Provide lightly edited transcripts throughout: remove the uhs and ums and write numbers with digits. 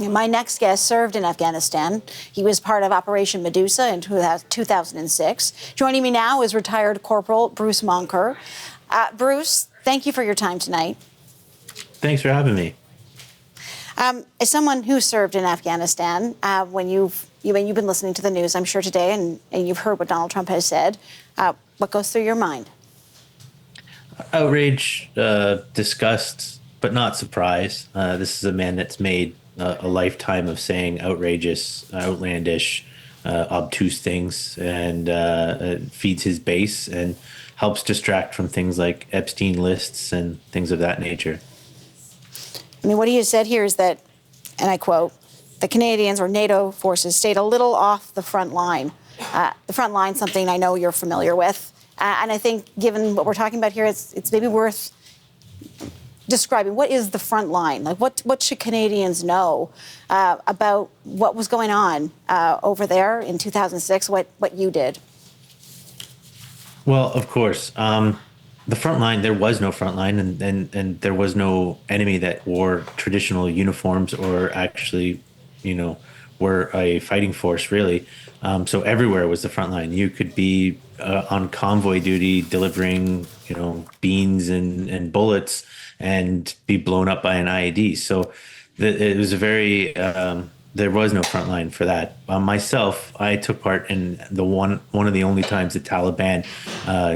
My next guest served in Afghanistan. He was part of Operation Medusa in 2006. Joining me now is retired Corporal Bruce Moncur. Bruce, thank you for your time tonight. Thanks for having me. As someone who served in Afghanistan, when you've been listening to the news, I'm sure today, and you've heard what Donald Trump has said, what goes through your mind? Outrage, disgust, but not surprise. This is a man that's made a lifetime of saying outrageous, outlandish, obtuse things, and feeds his base and helps distract from things like Epstein lists and things of that nature. I mean, what he has said here is that, and I quote, the Canadians or NATO forces stayed a little off the front line. The front line, something I know you're familiar with. And I think given what we're talking about here, it's maybe worth describing what is the front line? Like what should Canadians know about what was going on over there in 2006, what you did? Well, of course. The front line, there was no front line, and there was no enemy that wore traditional uniforms or actually, were a fighting force, really. So everywhere was the front line. You could be on convoy duty delivering, beans and bullets and be blown up by an IED. So it was a very, there was no front line for that. Myself, I took part in the one of the only times the Taliban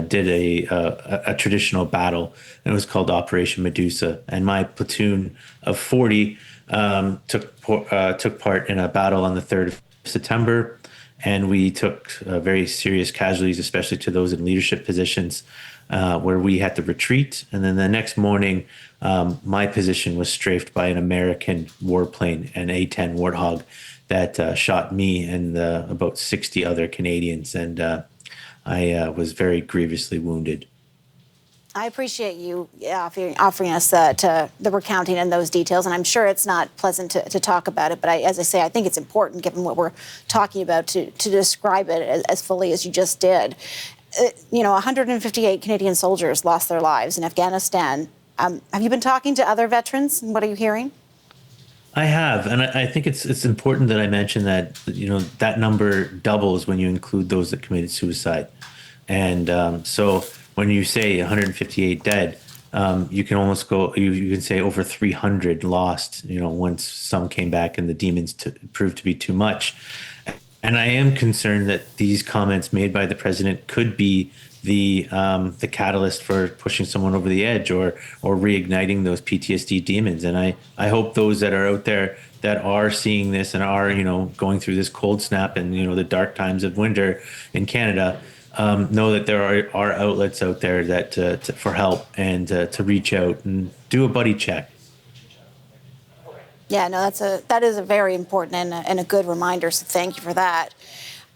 did a traditional battle. And it was called Operation Medusa. And my platoon of 40 took part in a battle on the 3rd of September. And we took very serious casualties, especially to those in leadership positions, where we had to retreat. And then the next morning, my position was strafed by an American warplane, an A-10 Warthog, that shot me and about 60 other Canadians. And I was very grievously wounded. I appreciate you offering us the recounting and those details, and I'm sure it's not pleasant to talk about it, but as I say, I think it's important, given what we're talking about, to describe it as fully as you just did. 158 Canadian soldiers lost their lives in Afghanistan. Have you been talking to other veterans, and what are you hearing? I have, and I think it's important that I mention that, that number doubles when you include those that committed suicide. And so when you say 158 dead, you can almost go, you can say over 300 lost, once some came back and the demons proved to be too much. And I am concerned that these comments made by the president could be the catalyst for pushing someone over the edge or reigniting those PTSD demons. And I hope those that are out there that are seeing this and are, going through this cold snap and, the dark times of winter in Canada, know that there are outlets out there that for help and to reach out and do a buddy check. Yeah, no, that is a very important and a good reminder. So thank you for that.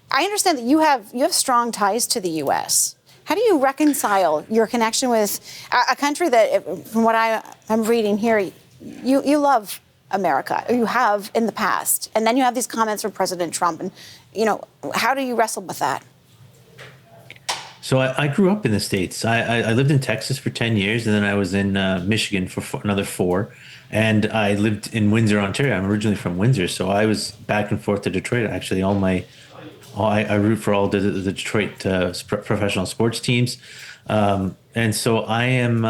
I understand that you have strong ties to the U.S. How do you reconcile your connection with a country that, from what I'm reading here, you love America, or you have in the past, and then you have these comments from President Trump, and how do you wrestle with that? So I grew up in the States. I lived in Texas for 10 years, and then I was in Michigan for another 4. And I lived in Windsor, Ontario. I'm originally from Windsor, so I was back and forth to Detroit. Actually, I root for all the Detroit professional sports teams, and so I'm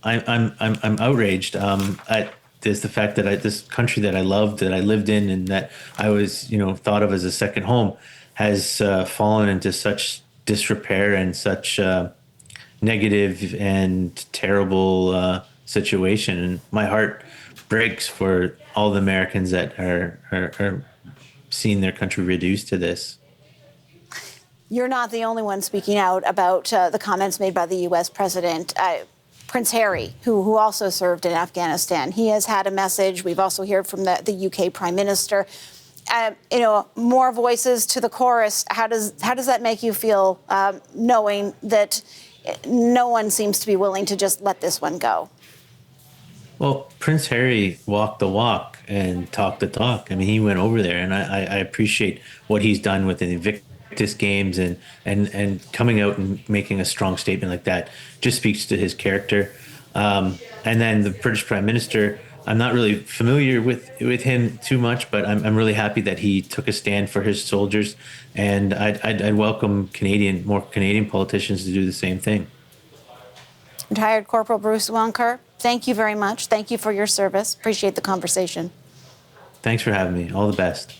outraged at the fact that this country that I loved, that I lived in, and that I was thought of as a second home, has fallen into such disrepair and such negative and terrible situation. And my heart breaks for all the Americans that are seeing their country reduced to this. You're not the only one speaking out about the comments made by the U.S. president. Prince Harry, who also served in Afghanistan, he has had a message. We've also heard from the UK Prime Minister. More voices to the chorus. How does that make you feel, knowing that no one seems to be willing to just let this one go? Well, Prince Harry walked the walk and talked the talk. I mean, he went over there, and I appreciate what he's done with the Invictus Games and coming out and making a strong statement like that just speaks to his character. And then the British Prime Minister, I'm not really familiar with him too much, but I'm really happy that he took a stand for his soldiers, and I'd welcome more Canadian politicians to do the same thing. Retired Corporal Bruce Moncur, thank you very much. Thank you for your service. Appreciate the conversation. Thanks for having me. All the best.